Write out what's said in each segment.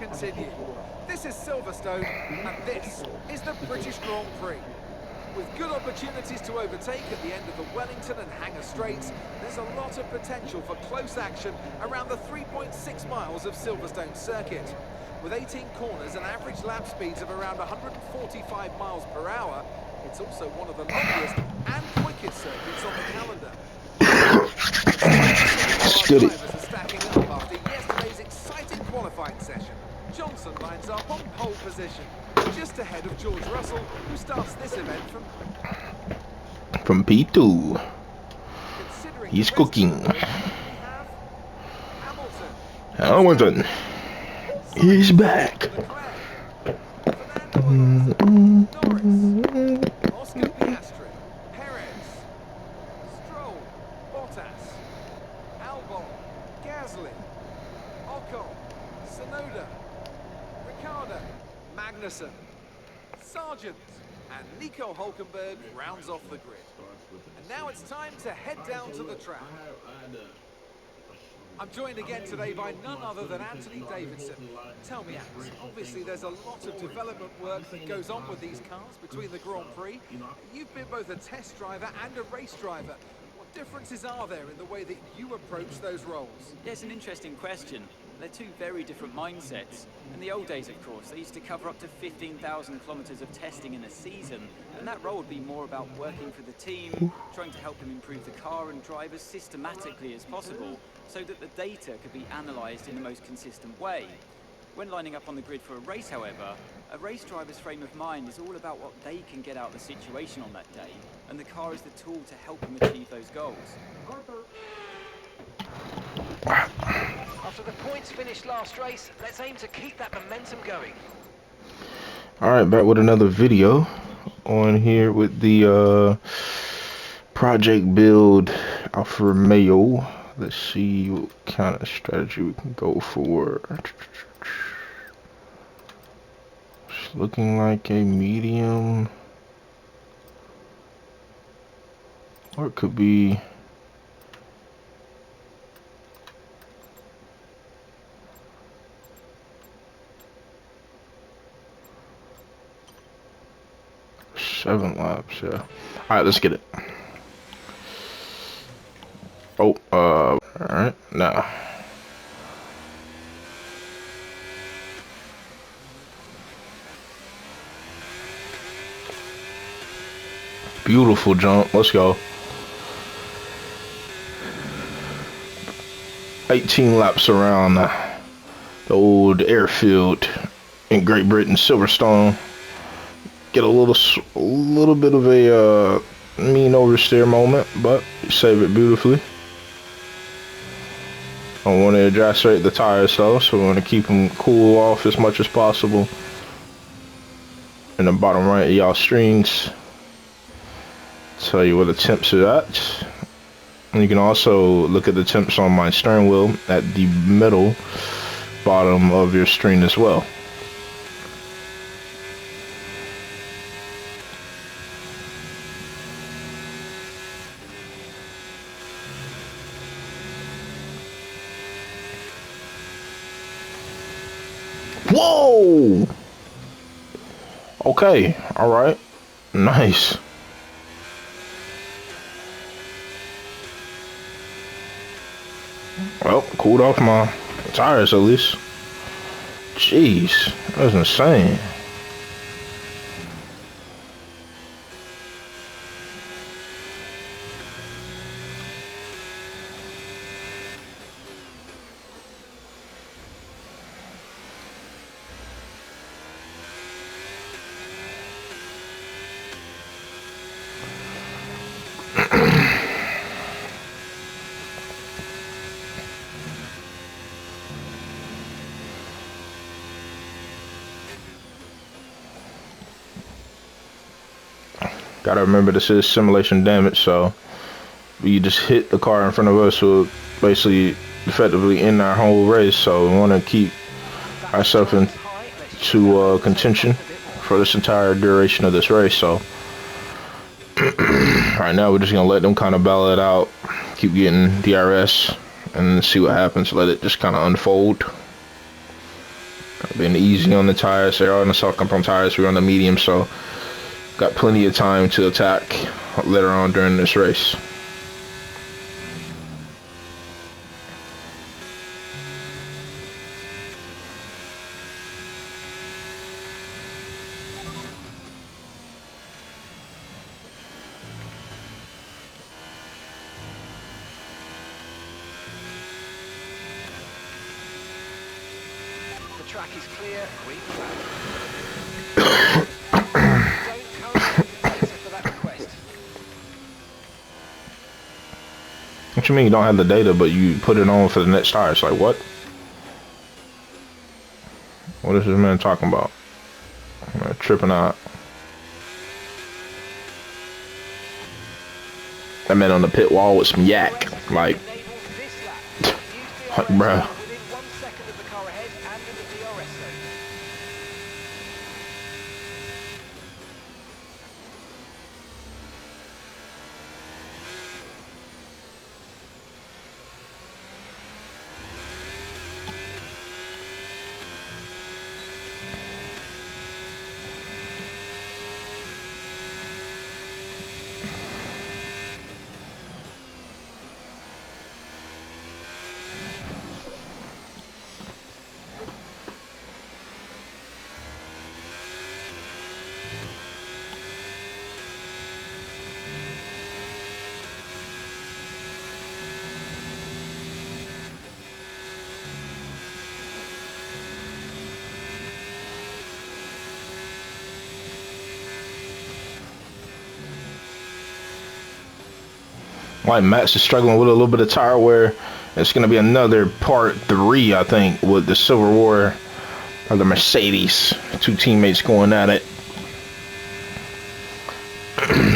continue. This is Silverstone, and this is the British Grand Prix. With good opportunities to overtake at the end of the Wellington and Hangar Straights, there's a lot of potential for close action around the 3.6 miles of Silverstone circuit. With 18 corners and average lap speeds of around 145 miles per hour, it's also one of the longest and quickest circuits on the calendar. Good. Drivers are stacking up after yesterday's exciting qualifying session. Johnson lines up on pole position, just ahead of George Russell, who starts this event from P2. He's cooking. Hamilton. He's back. Oscar Piastri, Perez, Stroll, Bottas, Albon, Gasly, Ocon, Tsunoda, Ricciardo, Magnussen, Sargent, and Nico Hülkenberg rounds off the grid. And now it's time to head down to the track. I'm joined again today by none other than Anthony Davidson. Tell me, Ants, obviously there's a lot of development work that goes on with these cars between the Grand Prix. You've been both a test driver and a race driver. What differences are there in the way that you approach those roles? Yeah, it's an interesting question. They're two very different mindsets. In the old days, of course, they used to cover up to 15,000 kilometers of testing in a season, and that role would be more about working for the team, trying to help them improve the car and drive as systematically as possible, so that the data could be analysed in the most consistent way. When lining up on the grid for a race, however, a race driver's frame of mind is all about what they can get out of the situation on that day, and the car is the tool to help them achieve those goals. After the points finished last race, let's aim to keep that momentum going. Alright, back with another video on here with the project build Alfa Romeo. Let's see what kind of strategy we can go for. It's looking like a medium, or it could be seven laps. Yeah. All right, let's get it. Oh, all right, now. Beautiful jump. Let's go. 18 laps around the old airfield in Great Britain, Silverstone. Get a little bit of a mean oversteer moment, but save it beautifully. I want to exaggerate the tires though, so we want to keep them cool off as much as possible. In the bottom right of y'all screens, tell you where the temps are at. And you can also look at the temps on my steering wheel at the middle bottom of your screen as well. Whoa! Okay, alright. Nice. Well, cooled off my tires at least. Jeez, that was insane. Gotta remember this is simulation damage, so we just hit the car in front of us will basically effectively end our whole race. So we want to keep ourselves into contention for this entire duration of this race. So right now we're just gonna let them kind of battle it out, keep getting DRS, and see what happens. Let it just kind of unfold. Been easy on the tires. They're on the soft compound tires. We're on the medium, so got plenty of time to attack later on during this race. The track is clear, green flag. Don't currently have the data for that request. What you mean you don't have the data, but you put it on for the next tire? It's like, what? What is this man talking about? I'm tripping out. That man on the pit wall with some yak. Like, like, bruh. Within 1 second of the car ahead and in the DRS zone. Like Max is struggling with a little bit of tire wear. It's going to be another part 3, I think, with the Silver War or the Mercedes. 2 teammates going at it.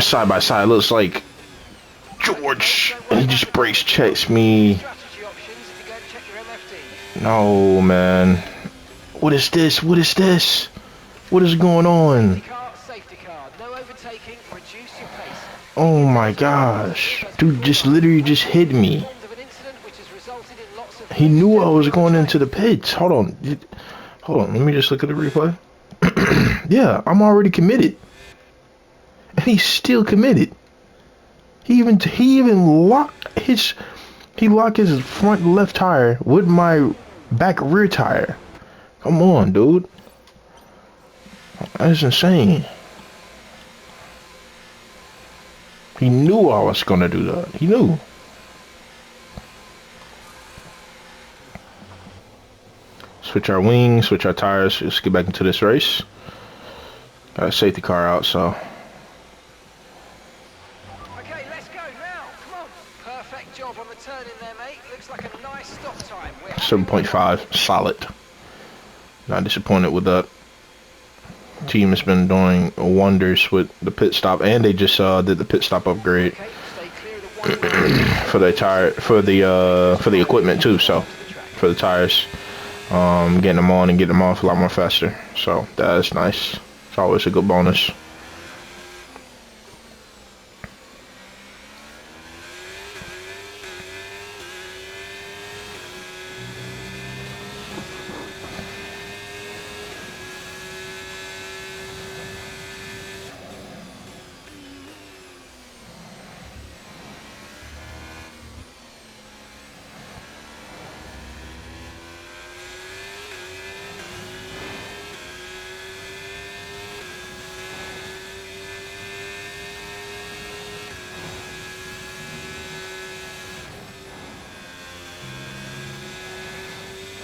Side by side. Looks like George. He just brakes checks me. Strategy options if you go and check your MFD. No, man. What is this? What is this? What is going on? Safety car, no overtaking, reduce your pace. Oh my gosh. Dude just literally just hit me. Of an incident which has resulted in lots of He knew I was going into the pits. Hold on. Hold on. Let me just look at the replay. Yeah, I'm already committed. And he's still committed. He even locked his front left tire with my back rear tire. Come on, dude. That's insane. He knew I was gonna do that. He knew. Switch our wings, switch our tires. Let's get back into this race. Got a safety car out, so. Okay, let's go now. Come on. Perfect job on the turn in there, mate. Looks like a nice stop time. 7.5, solid. Not disappointed with that. Team has been doing wonders with the pit stop, and they just did the pit stop upgrade Okay, stay clear of the one for the tire, for the equipment too. So for the tires, getting them on and getting them off a lot more faster. So that's nice. It's always a good bonus.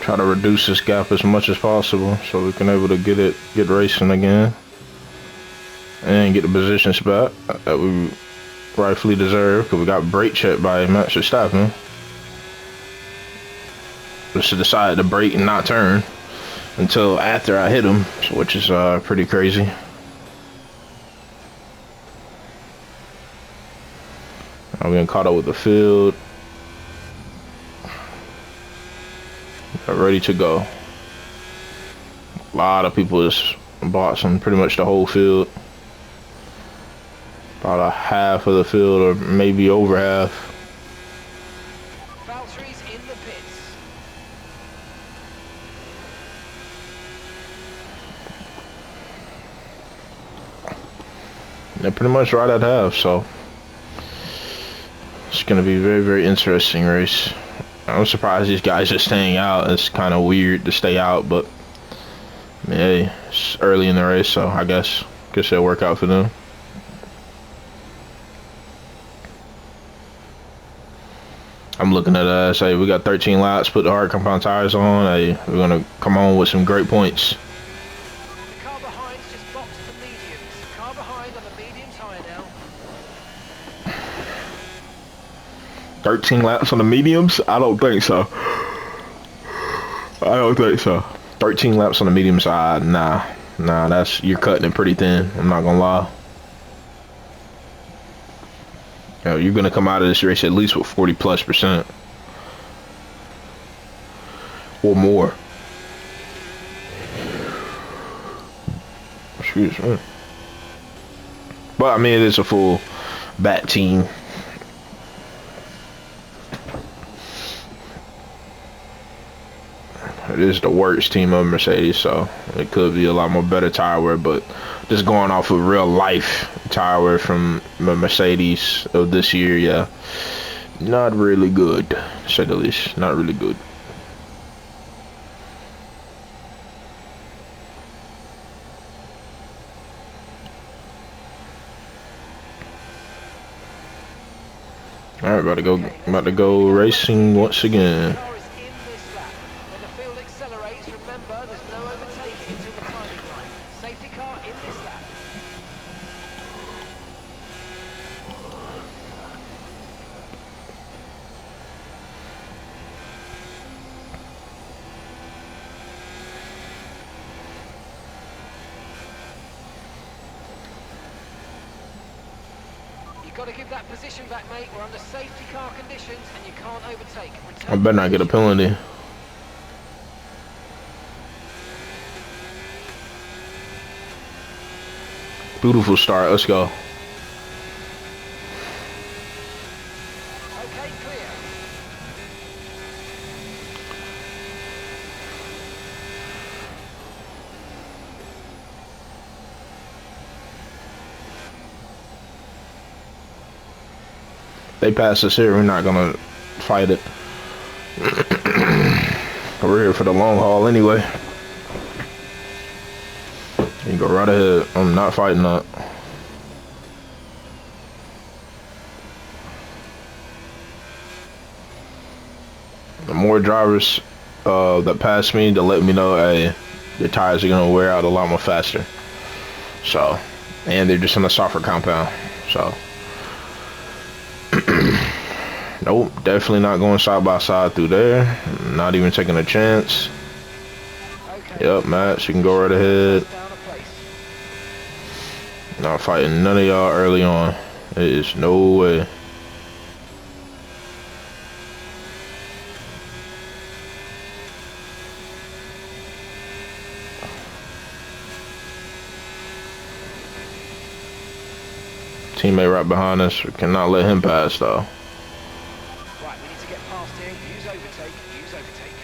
Try to reduce this gap as much as possible so we can able to get racing again and get the positions back that we rightfully deserve, because we got brake checked by Max Verstappen. Just decided to brake and not turn until after I hit him, which is pretty crazy. I'm getting caught up with the field. Ready to go. A lot of people just boxing pretty much the whole field. About a half of the field, or maybe over half. Valtteri's in the pits. They're pretty much right at half, so it's gonna be a very, very interesting race. I'm surprised these guys are staying out. It's kind of weird to stay out, but hey, it's early in the race, so I guess it'll work out for them. I'm looking at us. Hey, we got 13 laps. Put the hard compound tires on. Hey, we're gonna come on with some great points. The car behind's just boxed the mediums. Car behind on the medium tyre now. 13 laps on the mediums? I don't think so. 13 laps on the medium side? Nah, you're cutting it pretty thin. I'm not gonna lie. Yo, you're gonna come out of this race at least with 40+% or more. Excuse me. But I mean, it is a full bat team. It is the worst team of Mercedes, so it could be a lot more better tire wear, but just going off of real life tire wear from the Mercedes of this year, yeah, not really good, to say the least. Not really good. All right, about to go racing once again. Car is in this lap. When the field accelerates, remember there's no overtaking until the timing line. Safety car in this lap. You've got to give that position back, mate. We're under safety car conditions and you can't overtake. I better not get a penalty. Beautiful start. Let's go. Okay, clear. They pass us here. We're not gonna fight it. We're here for the long haul anyway. You go right ahead. I'm not fighting that. The more drivers that pass me, to let me know, hey, the tires are gonna wear out a lot more faster. So, and they're just in a softer compound. So, nope, definitely not going side by side through there. Not even taking a chance. Okay. Yep, Matt, you can go right ahead. Down a place. Not fighting none of y'all early on. There is no way. Teammate right behind us. We cannot let him pass though. Right, we need to get past here. Use overtake. Use overtake.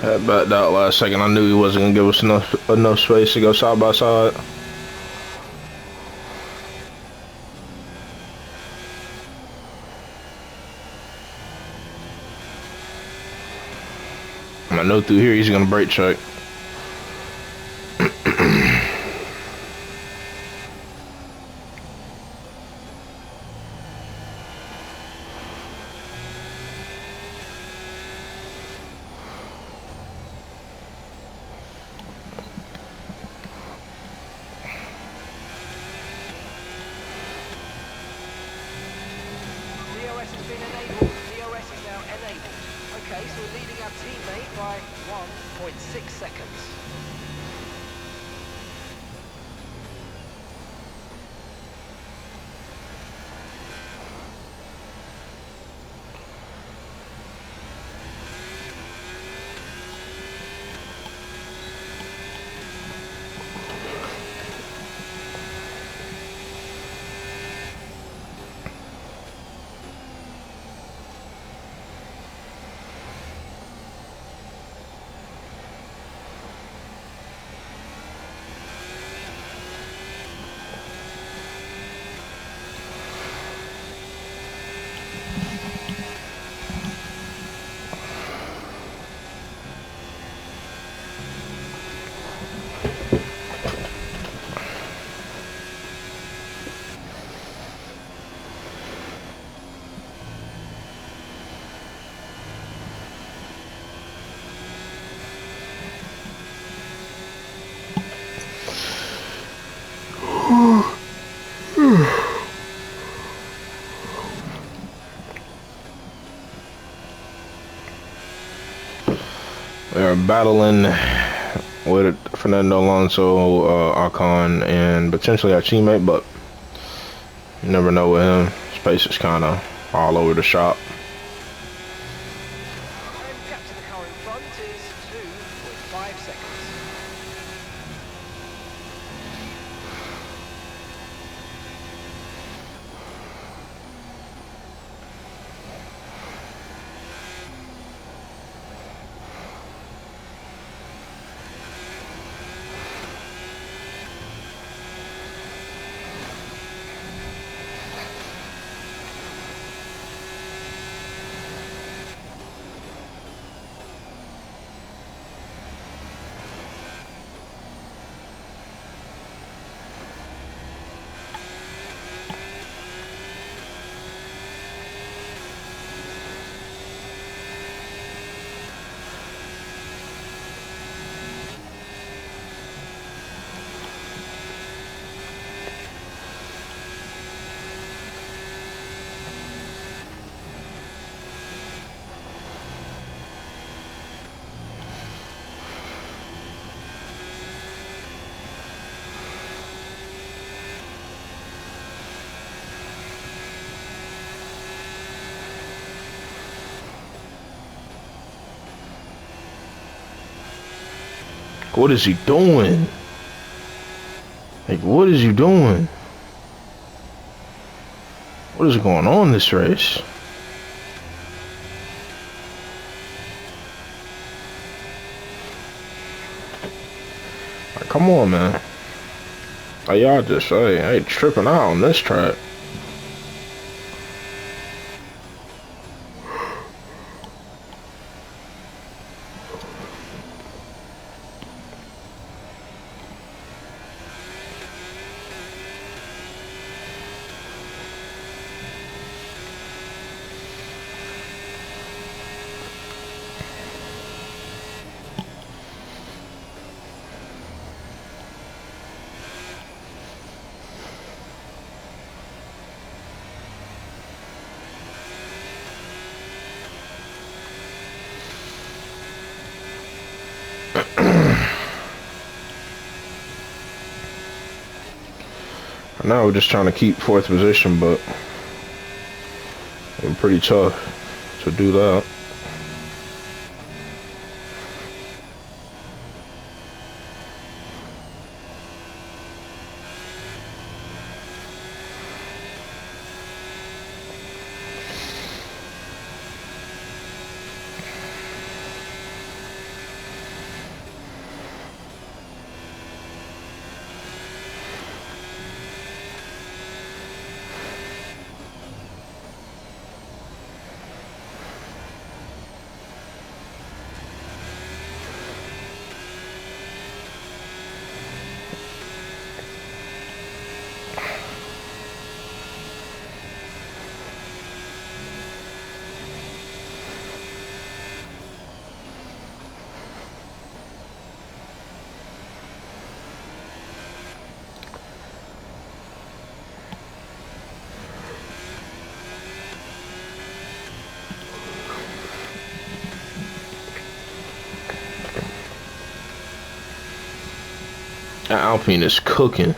Had backed out last second. I knew he wasn't gonna give us enough space to go side by side. And I know through here he's gonna brake check. teammate by 1.6 seconds. They're battling with Fernando Alonso, Ocon, and potentially our teammate, but you never know with him. His pace is kind of all over the shop. And gap to the car in front is 2.5 seconds. What is he doing? Like, what is you doing? What is going on in this race? Like, come on, man. Like, y'all just, hey, tripping out on this track. Now we're just trying to keep fourth position, but it's pretty tough to do that. Alpine is cooking.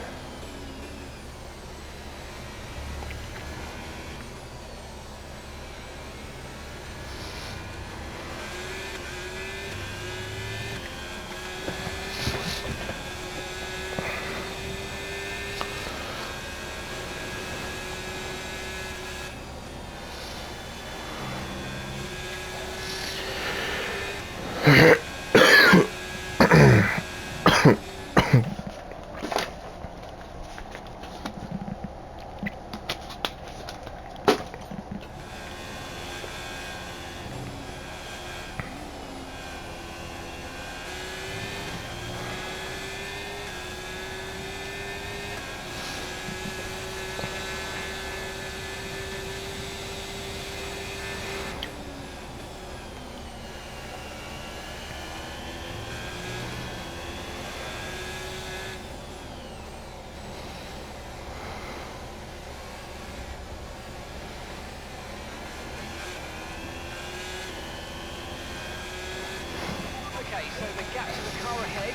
Okay, so the gap to the car ahead,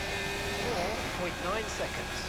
4.9 seconds.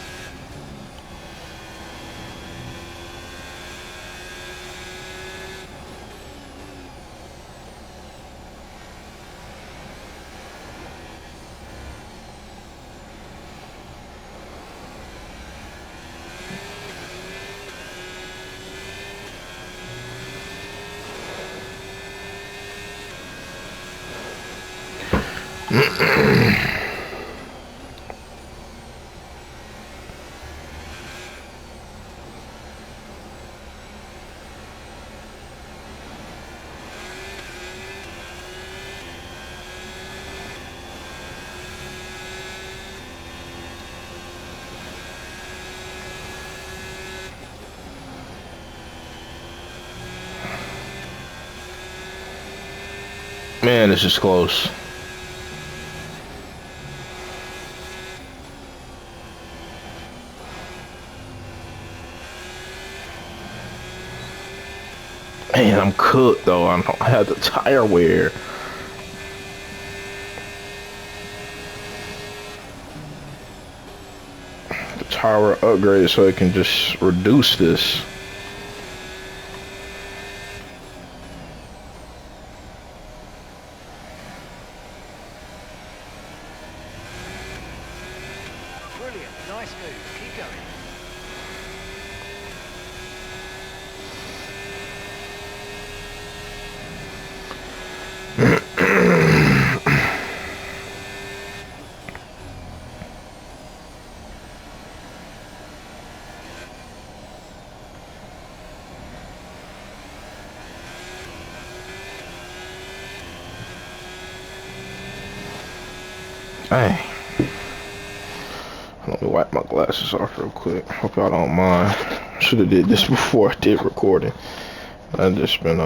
Man, this is close. Man, I'm cooked though. I don't have the tire wear. The tire upgrade so it can just reduce this. Brilliant, nice move, keep going. Hey, let me wipe my glasses off real quick. Hope y'all don't mind. Should have did this before I did recording. I've just been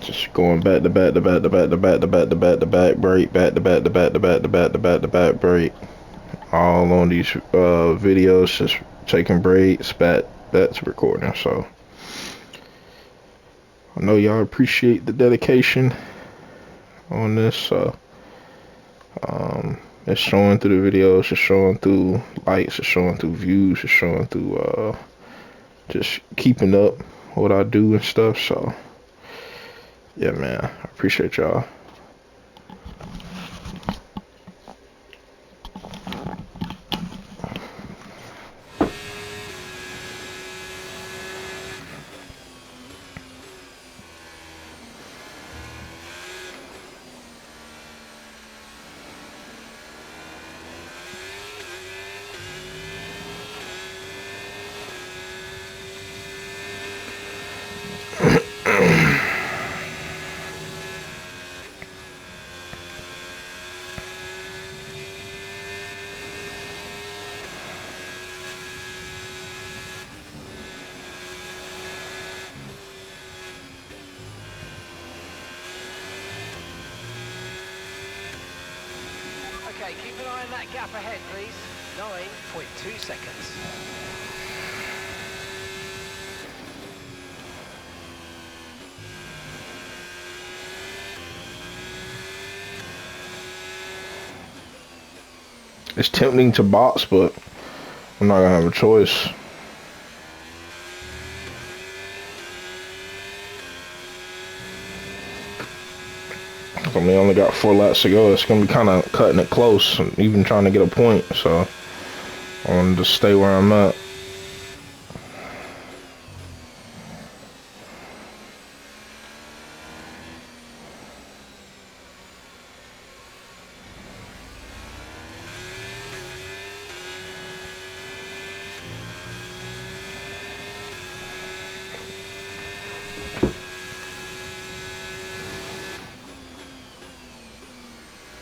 just going back to back to back to back to back to back to back to back break, back to back to back to back to back to back to back break. All on these videos, just taking breaks, back to recording. So I know y'all appreciate the dedication on this. It's showing through the videos, it's showing through likes, it's showing through views, it's showing through just keeping up what I do and stuff. So yeah, man, I appreciate y'all. Okay, keep an eye on that gap ahead, please. 9.2 seconds. It's tempting to box, but I'm not gonna have a choice. I mean, only got 4 laps to go. It's gonna be kind of cutting it close, even trying to get a point. So I wanted to stay where I'm at.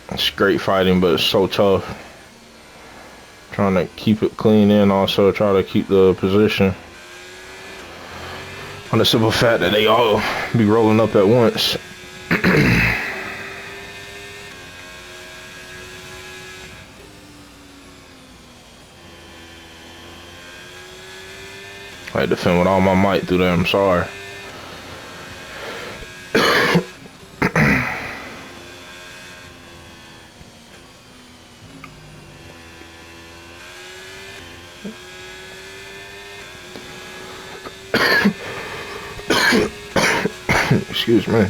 It's great fighting, but it's so tough. Trying to keep it clean and also try to keep the position. On the simple fact that they all be rolling up at once. I had to defend with all my might through there, I'm sorry. Excuse me.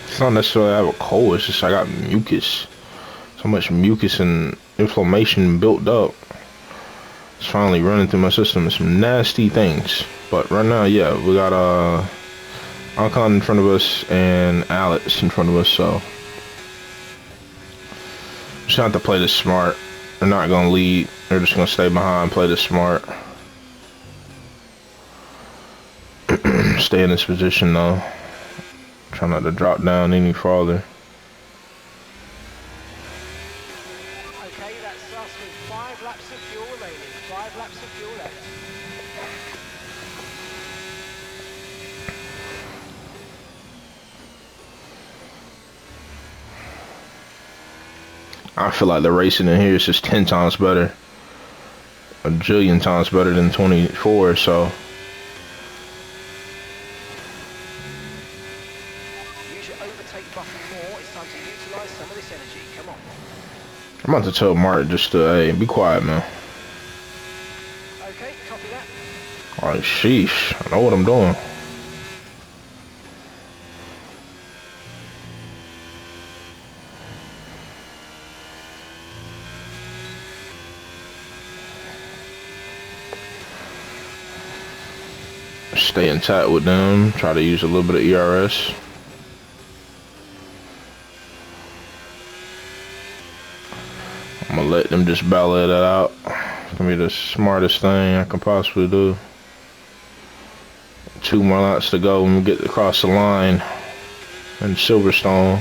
It's not necessarily I have a cold, it's just I got mucus. So much mucus and inflammation built up. It's finally running through my system. Some nasty things. But right now, yeah, we got Alcon in front of us and Alex in front of us, so just have to play this smart. They're not gonna lead. They're just gonna stay behind, play this smart. Stay in this position though. Try not to drop down any farther. Okay, that's us with 5 laps of fuel remaining. 5 laps of fuel left. I feel like the racing in here is just 10 times better. A jillion times better than 24, so. Use your overtake button more. It's time to utilize some of this energy. Come on. I'm about to tell Mark just to, hey, be quiet, man. Okay, copy that. Alright, sheesh. I know what I'm doing. Stay intact with them. Try to use a little bit of ERS. I'm gonna let them just ballot it out. It's gonna be the smartest thing I can possibly do. 2 more laps to go when we get across the line in Silverstone.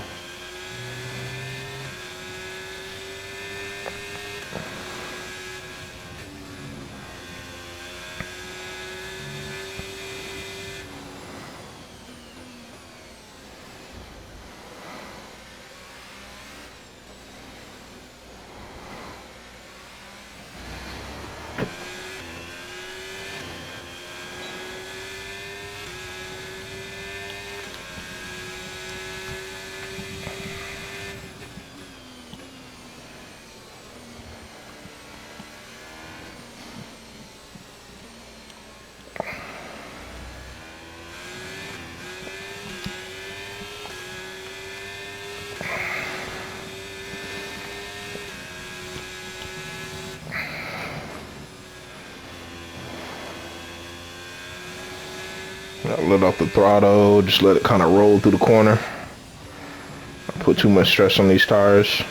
Let off the throttle, just let it kind of roll through the corner. Don't put too much stress on these tires.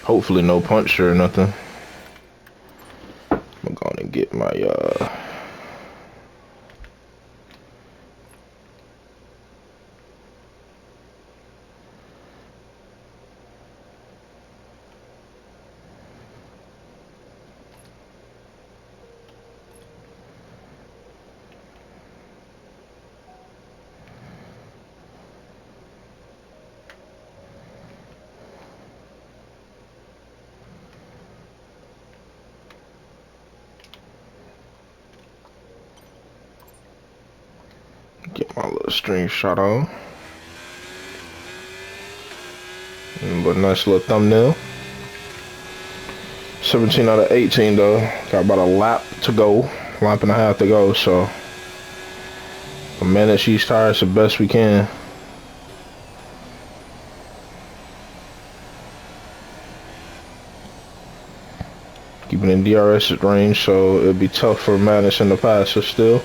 Hopefully no puncture or nothing. I'm going to get my My little string shot on. But nice little thumbnail. 17 out of 18 though. Got about a lap to go. Lap and a half to go, so we'll manage these tires the best we can. Keeping in DRS range, so it'll be tough for Madison to pass us still.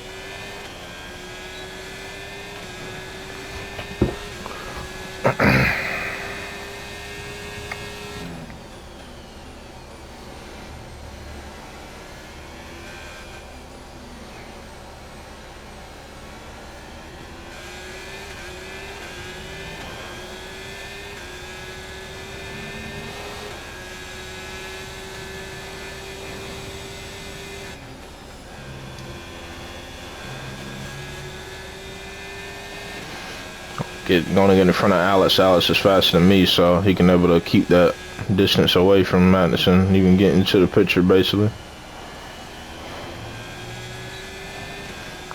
Going to get in front of Alex. Alex is faster than me, so he can able to keep that distance away from Madison, even get into the picture basically.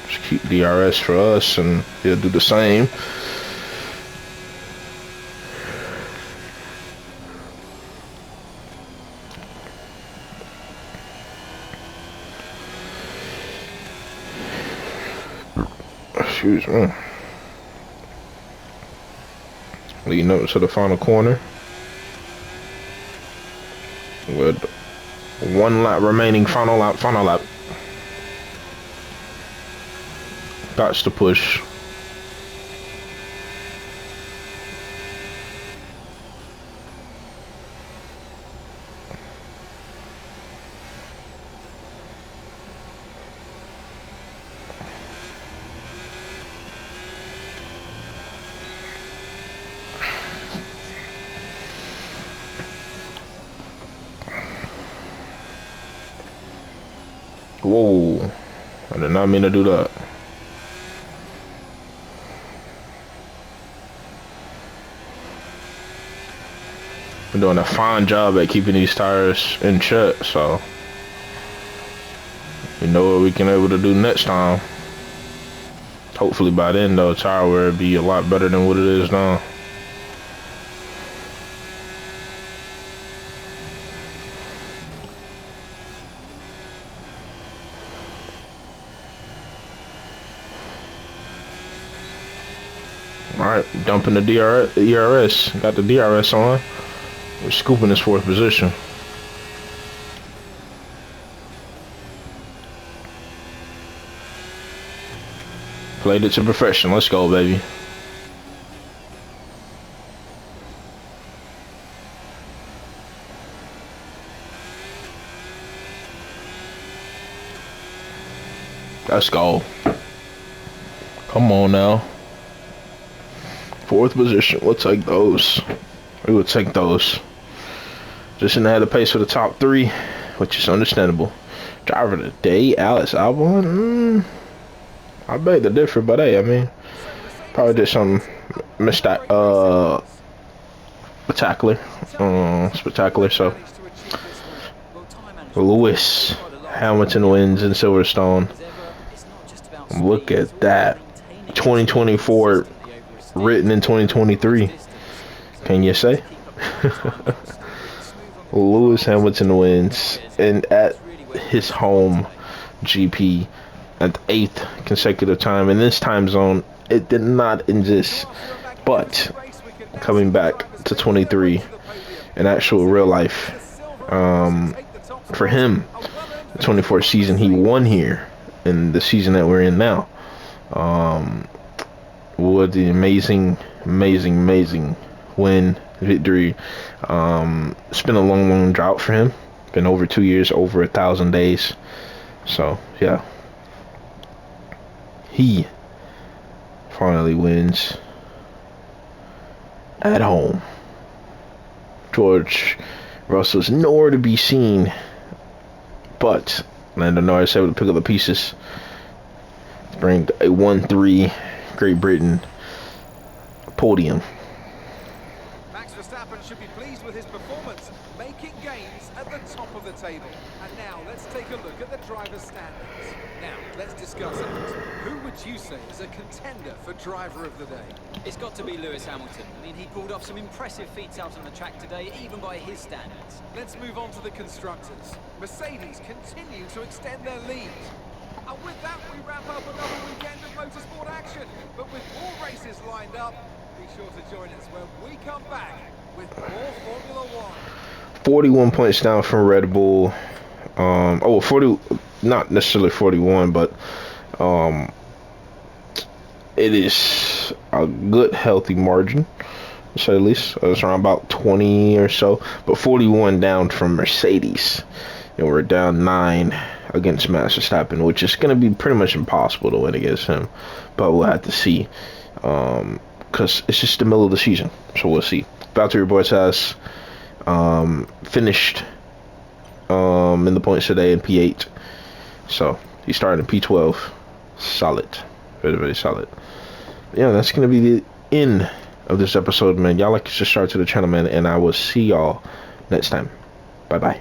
Just keep DRS for us, and he'll do the same. Excuse me. Leading up to the final corner with one lap remaining. Final lap. Got to push. Whoa, I did not mean to do that. We're doing a fine job at keeping these tires in check, so we know what we can able to do next time. Hopefully by then though, tire wear will be a lot better than what it is now. Alright, dumping the ERS. Got the DRS on. We're scooping this 4th position. Played it to perfection. Let's go, baby. Let's go. Come on now. 4th position, we'll take those. We will take those. Just didn't have the pace for the top 3, which is understandable. Driver of the day, Alex Albon. I beg to differ, but hey, I mean, probably did some spectacular. So Lewis Hamilton wins in Silverstone. Look at that. 2024 written in 2023. Can you say? Lewis Hamilton wins, and at his home GP at the 8th consecutive time in this time zone. It did not exist, but coming back to 23 in actual real life, for him, the 24th season, he won here in the season that we're in now. What the amazing win, victory. It's been a long drought for him. Been over 2 years, over 1,000 days. So yeah, he finally wins at home. George Russell's nowhere to be seen, but Lando Norris able to pick up the pieces to bring a 1-3 Great Britain podium. Max Verstappen should be pleased with his performance, making striking gains at the top of the table. And now let's take a look at the driver's standings. Now, let's discuss it. Who would you say is a contender for driver of the day? It's got to be Lewis Hamilton. I mean, he pulled off some impressive feats out on the track today, even by his standards. Let's move on to the constructors. Mercedes continue to extend their lead. And with that, we wrap up another weekend of motorsport action. But with more races lined up, be sure to join us when we come back with more Formula One. 41 points down from Red Bull. 40, not necessarily 41, but it is a good, healthy margin, to say the least. It's around about 20 or so, but 41 down from Mercedes. And we're down 9 against Max Verstappen, which is going to be pretty much impossible to win against him. But we'll have to see, because it's just the middle of the season, so we'll see. Valtteri Bottas finished in the points today in P8, so he started in P12. Solid, very, very solid. Yeah, that's gonna be the end of this episode, man. Y'all like to subscribe to the channel, man, and I will see y'all next time. Bye bye.